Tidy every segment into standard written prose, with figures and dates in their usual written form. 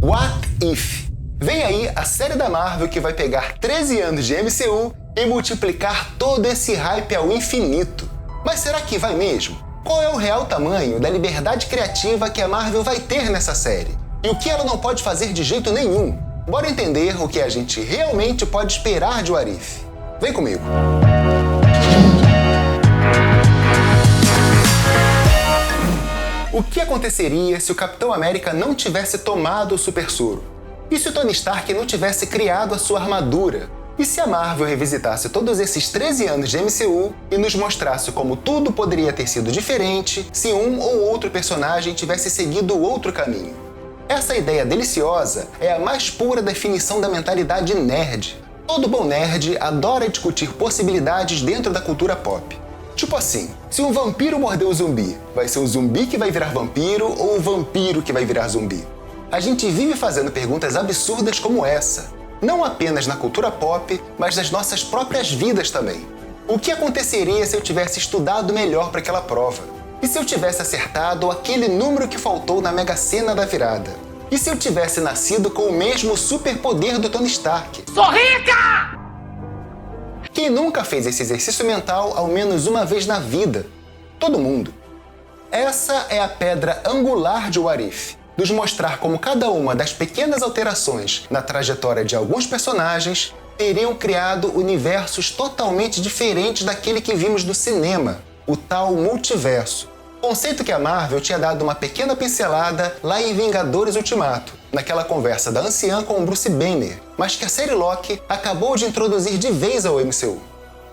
What If? Vem aí a série da Marvel que vai pegar 13 anos de MCU e multiplicar todo esse hype ao infinito. Mas será que vai mesmo? Qual é o real tamanho da liberdade criativa que a Marvel vai ter nessa série? E o que ela não pode fazer de jeito nenhum? Bora entender o que a gente realmente pode esperar de What If. Vem comigo! O que aconteceria se o Capitão América não tivesse tomado o super soro? E se o Tony Stark não tivesse criado a sua armadura? E se a Marvel revisitasse todos esses 13 anos de MCU e nos mostrasse como tudo poderia ter sido diferente se um ou outro personagem tivesse seguido outro caminho? Essa ideia deliciosa é a mais pura definição da mentalidade nerd. Todo bom nerd adora discutir possibilidades dentro da cultura pop. Tipo assim, se um vampiro morder um zumbi, vai ser o zumbi que vai virar vampiro ou o vampiro que vai virar zumbi? A gente vive fazendo perguntas absurdas como essa, não apenas na cultura pop, mas nas nossas próprias vidas também. O que aconteceria se eu tivesse estudado melhor para aquela prova? E se eu tivesse acertado aquele número que faltou na Mega Sena da virada? E se eu tivesse nascido com o mesmo superpoder do Tony Stark? Sou rica! Quem nunca fez esse exercício mental ao menos uma vez na vida? Todo mundo. Essa é a pedra angular de What If, nos mostrar como cada uma das pequenas alterações na trajetória de alguns personagens teriam criado universos totalmente diferentes daquele que vimos no cinema, o tal multiverso. Conceito que a Marvel tinha dado uma pequena pincelada lá em Vingadores Ultimato, naquela conversa da anciã com o Bruce Banner, mas que a série Loki acabou de introduzir de vez ao MCU.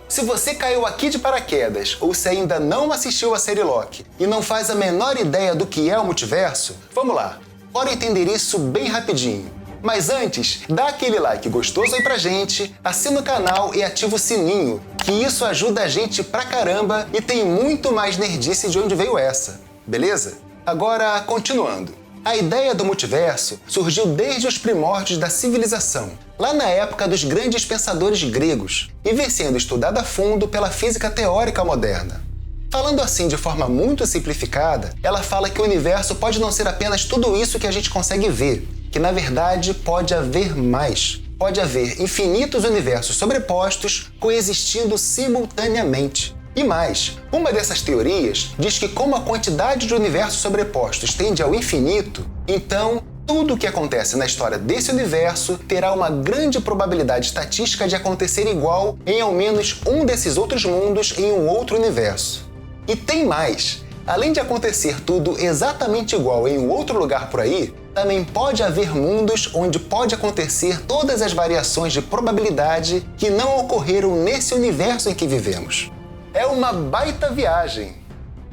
Se você caiu aqui de paraquedas ou se ainda não assistiu a série Loki e não faz a menor ideia do que é o multiverso, vamos lá, bora entender isso bem rapidinho. Mas antes, dá aquele like gostoso aí pra gente, assina o canal e ativa o sininho, que isso ajuda a gente pra caramba e tem muito mais nerdice de onde veio essa, beleza? Agora, continuando. A ideia do multiverso surgiu desde os primórdios da civilização, lá na época dos grandes pensadores gregos, e vem sendo estudada a fundo pela física teórica moderna. Falando assim de forma muito simplificada, ela fala que o universo pode não ser apenas tudo isso que a gente consegue ver, que na verdade pode haver mais. Pode haver infinitos universos sobrepostos coexistindo simultaneamente. E mais, uma dessas teorias diz que como a quantidade de universos sobrepostos tende ao infinito, então tudo o que acontece na história desse universo terá uma grande probabilidade estatística de acontecer igual em ao menos um desses outros mundos em um outro universo. E tem mais! Além de acontecer tudo exatamente igual em um outro lugar por aí, também pode haver mundos onde pode acontecer todas as variações de probabilidade que não ocorreram nesse universo em que vivemos. É uma baita viagem.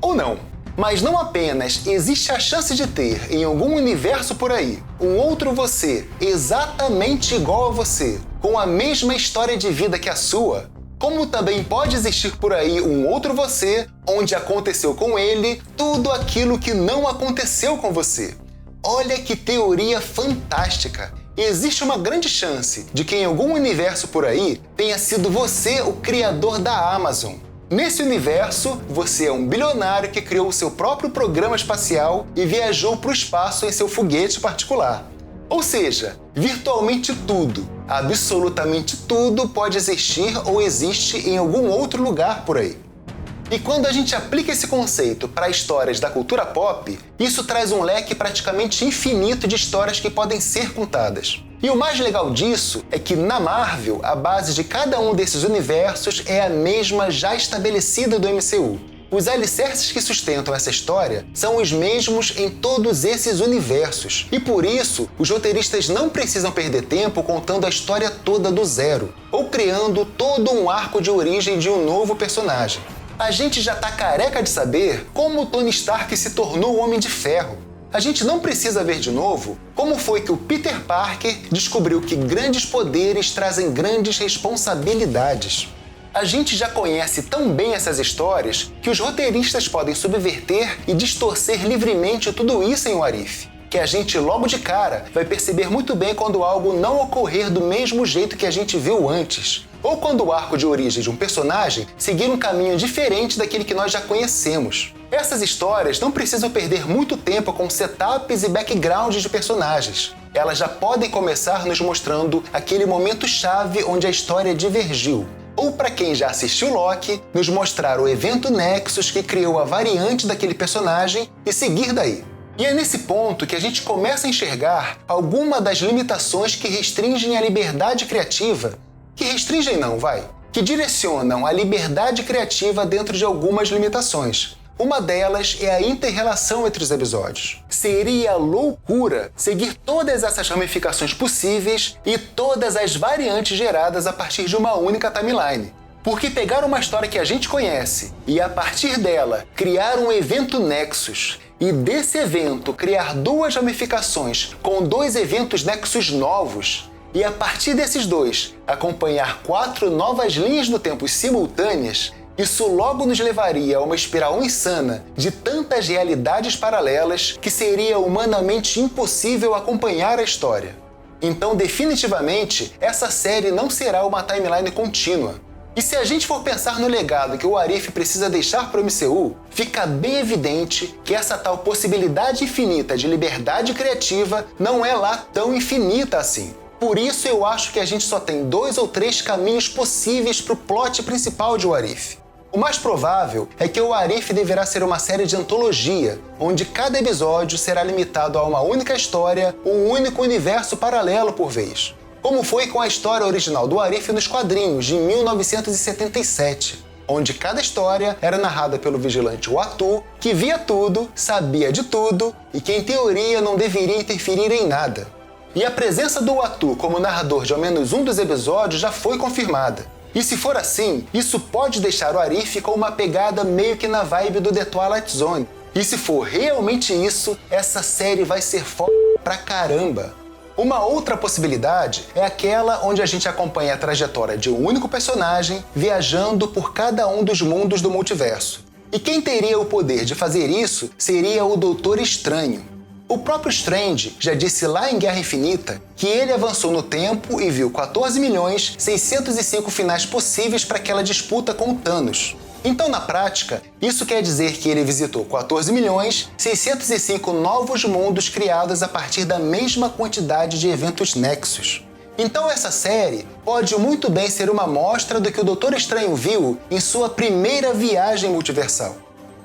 Ou não. Mas não apenas existe a chance de ter, em algum universo por aí, um outro você exatamente igual a você, com a mesma história de vida que a sua, como também pode existir por aí um outro você onde aconteceu com ele tudo aquilo que não aconteceu com você. Olha que teoria fantástica! Existe uma grande chance de que em algum universo por aí tenha sido você o criador da Amazon. Nesse universo, você é um bilionário que criou o seu próprio programa espacial e viajou para o espaço em seu foguete particular. Ou seja, virtualmente tudo, absolutamente tudo pode existir ou existe em algum outro lugar por aí. E quando a gente aplica esse conceito para histórias da cultura pop, isso traz um leque praticamente infinito de histórias que podem ser contadas. E o mais legal disso é que na Marvel, a base de cada um desses universos é a mesma já estabelecida do MCU. Os alicerces que sustentam essa história são os mesmos em todos esses universos. E por isso, os roteiristas não precisam perder tempo contando a história toda do zero, ou criando todo um arco de origem de um novo personagem. A gente já tá careca de saber como o Tony Stark se tornou o Homem de Ferro. A gente não precisa ver de novo como foi que o Peter Parker descobriu que grandes poderes trazem grandes responsabilidades. A gente já conhece tão bem essas histórias que os roteiristas podem subverter e distorcer livremente tudo isso em What If, que a gente logo de cara vai perceber muito bem quando algo não ocorrer do mesmo jeito que a gente viu antes, ou quando o arco de origem de um personagem seguir um caminho diferente daquele que nós já conhecemos. Essas histórias não precisam perder muito tempo com setups e backgrounds de personagens. Elas já podem começar nos mostrando aquele momento-chave onde a história divergiu. Ou, para quem já assistiu Loki, nos mostrar o evento Nexus que criou a variante daquele personagem e seguir daí. E é nesse ponto que a gente começa a enxergar alguma das limitações que restringem a liberdade criativa. Que direcionam a liberdade criativa dentro de algumas limitações. Uma delas é a inter-relação entre os episódios. Seria loucura seguir todas essas ramificações possíveis e todas as variantes geradas a partir de uma única timeline. Porque pegar uma história que a gente conhece e, a partir dela, criar um evento Nexus e desse evento criar duas ramificações com dois eventos Nexus novos e, a partir desses dois, acompanhar 4 novas linhas do tempo simultâneas, isso logo nos levaria a uma espiral insana de tantas realidades paralelas que seria humanamente impossível acompanhar a história. Então, definitivamente, essa série não será uma timeline contínua. E se a gente for pensar no legado que o Arif precisa deixar para o MCU, fica bem evidente que essa tal possibilidade infinita de liberdade criativa não é lá tão infinita assim. Por isso eu acho que a gente só tem 2 ou 3 caminhos possíveis para o plot principal de What If. O mais provável é que o What If deverá ser uma série de antologia, onde cada episódio será limitado a uma única história, um único universo paralelo por vez. Como foi com a história original do What If nos quadrinhos de 1977, onde cada história era narrada pelo vigilante Uatu, que via tudo, sabia de tudo e que em teoria não deveria interferir em nada. E a presença do Uatu como narrador de ao menos um dos episódios já foi confirmada. E se for assim, isso pode deixar o Arif com uma pegada meio que na vibe do The Twilight Zone. E se for realmente isso, essa série vai ser foda pra caramba. Uma outra possibilidade é aquela onde a gente acompanha a trajetória de um único personagem viajando por cada um dos mundos do multiverso. E quem teria o poder de fazer isso seria o Doutor Estranho. O próprio Strange já disse lá em Guerra Infinita que ele avançou no tempo e viu 14.605 finais possíveis para aquela disputa com o Thanos. Então, na prática, isso quer dizer que ele visitou 14.605 novos mundos criados a partir da mesma quantidade de eventos Nexus. Então essa série pode muito bem ser uma amostra do que o Doutor Estranho viu em sua primeira viagem multiversal.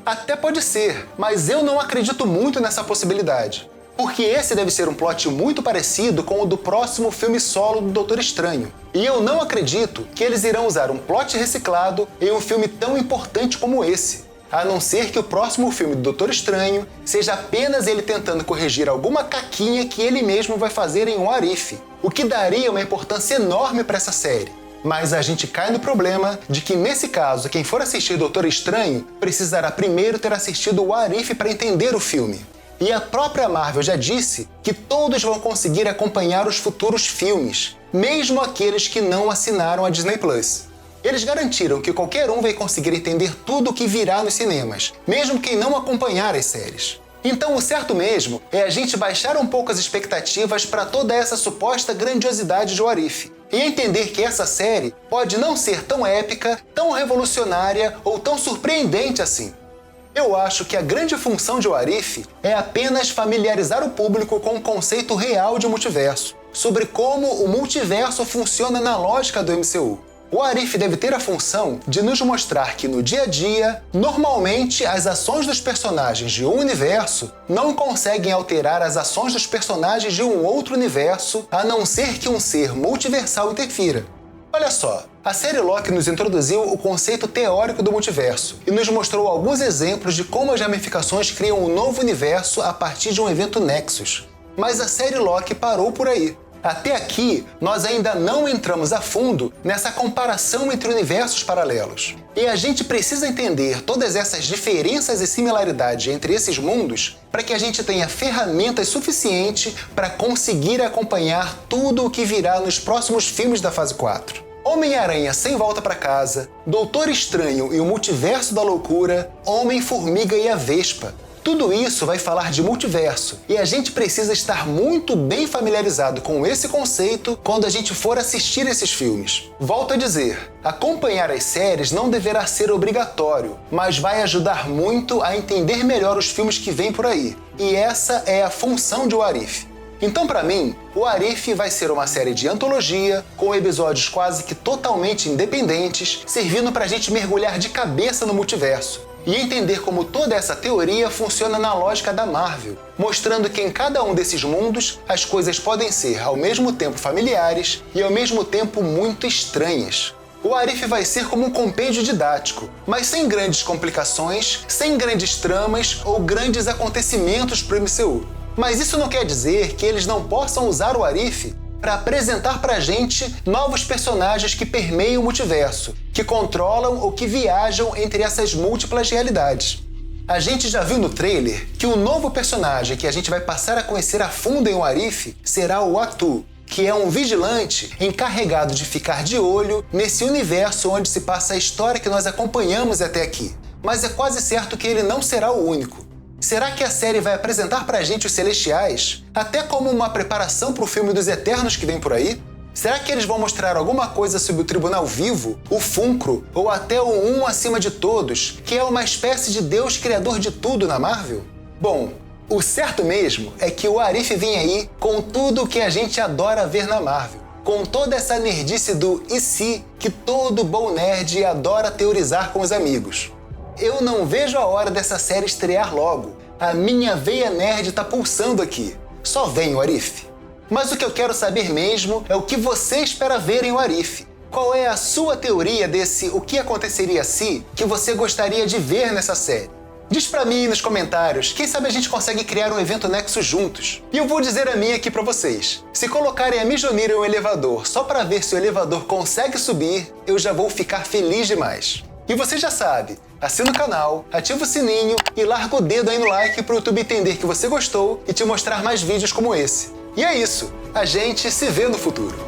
Até pode ser, mas eu não acredito muito nessa possibilidade. Porque esse deve ser um plot muito parecido com o do próximo filme solo do Doutor Estranho. E eu não acredito que eles irão usar um plot reciclado em um filme tão importante como esse. A não ser que o próximo filme do Doutor Estranho seja apenas ele tentando corrigir alguma caquinha que ele mesmo vai fazer em What If, o que daria uma importância enorme para essa série. Mas a gente cai no problema de que, nesse caso, quem for assistir Doutor Estranho precisará primeiro ter assistido o What If para entender o filme. E a própria Marvel já disse que todos vão conseguir acompanhar os futuros filmes, mesmo aqueles que não assinaram a Disney+. Eles garantiram que qualquer um vai conseguir entender tudo o que virá nos cinemas, mesmo quem não acompanhar as séries. Então o certo mesmo é a gente baixar um pouco as expectativas para toda essa suposta grandiosidade de What If, e entender que essa série pode não ser tão épica, tão revolucionária ou tão surpreendente assim. Eu acho que a grande função de What If é apenas familiarizar o público com o conceito real de multiverso, sobre como o multiverso funciona na lógica do MCU. O What If deve ter a função de nos mostrar que no dia a dia, normalmente as ações dos personagens de um universo não conseguem alterar as ações dos personagens de um outro universo, a não ser que um ser multiversal interfira. Olha só, a série Loki nos introduziu o conceito teórico do multiverso e nos mostrou alguns exemplos de como as ramificações criam um novo universo a partir de um evento Nexus. Mas a série Loki parou por aí. Até aqui, nós ainda não entramos a fundo nessa comparação entre universos paralelos. E a gente precisa entender todas essas diferenças e similaridades entre esses mundos para que a gente tenha ferramentas suficientes para conseguir acompanhar tudo o que virá nos próximos filmes da fase 4. Homem-Aranha Sem Volta para Casa, Doutor Estranho e o Multiverso da Loucura, Homem-Formiga e a Vespa. Tudo isso vai falar de multiverso, e a gente precisa estar muito bem familiarizado com esse conceito quando a gente for assistir esses filmes. Volto a dizer, acompanhar as séries não deverá ser obrigatório, mas vai ajudar muito a entender melhor os filmes que vêm por aí. E essa é a função de What If. Então, para mim, o What If vai ser uma série de antologia, com episódios quase que totalmente independentes, servindo pra gente mergulhar de cabeça no multiverso e entender como toda essa teoria funciona na lógica da Marvel, mostrando que em cada um desses mundos as coisas podem ser ao mesmo tempo familiares e ao mesmo tempo muito estranhas. O What If vai ser como um compêndio didático, mas sem grandes complicações, sem grandes tramas ou grandes acontecimentos pro MCU. Mas isso não quer dizer que eles não possam usar o What If para apresentar pra gente novos personagens que permeiam o multiverso, que controlam ou que viajam entre essas múltiplas realidades. A gente já viu no trailer que o novo personagem que a gente vai passar a conhecer a fundo em What If será o Atu, que é um vigilante encarregado de ficar de olho nesse universo onde se passa a história que nós acompanhamos até aqui. Mas é quase certo que ele não será o único. Será que a série vai apresentar pra gente os Celestiais, até como uma preparação pro filme dos Eternos que vem por aí? Será que eles vão mostrar alguma coisa sobre o Tribunal Vivo, o Fulcro, ou até o Um Acima de Todos, que é uma espécie de Deus criador de tudo na Marvel? Bom, o certo mesmo é que o What If vem aí com tudo o que a gente adora ver na Marvel, com toda essa nerdice do e se que todo bom nerd adora teorizar com os amigos. Eu não vejo a hora dessa série estrear logo. A minha veia nerd tá pulsando aqui. Só vem o What If. Mas o que eu quero saber mesmo é o que você espera ver em What If. Qual é a sua teoria desse o que aconteceria se que você gostaria de ver nessa série? Diz pra mim nos comentários, quem sabe a gente consegue criar um evento Nexus juntos. E eu vou dizer a minha aqui pra vocês. Se colocarem a Mijonira em um elevador só pra ver se o elevador consegue subir, eu já vou ficar feliz demais. E você já sabe, assina o canal, ativa o sininho e larga o dedo aí no like pro YouTube entender que você gostou e te mostrar mais vídeos como esse. E é isso, a gente se vê no futuro.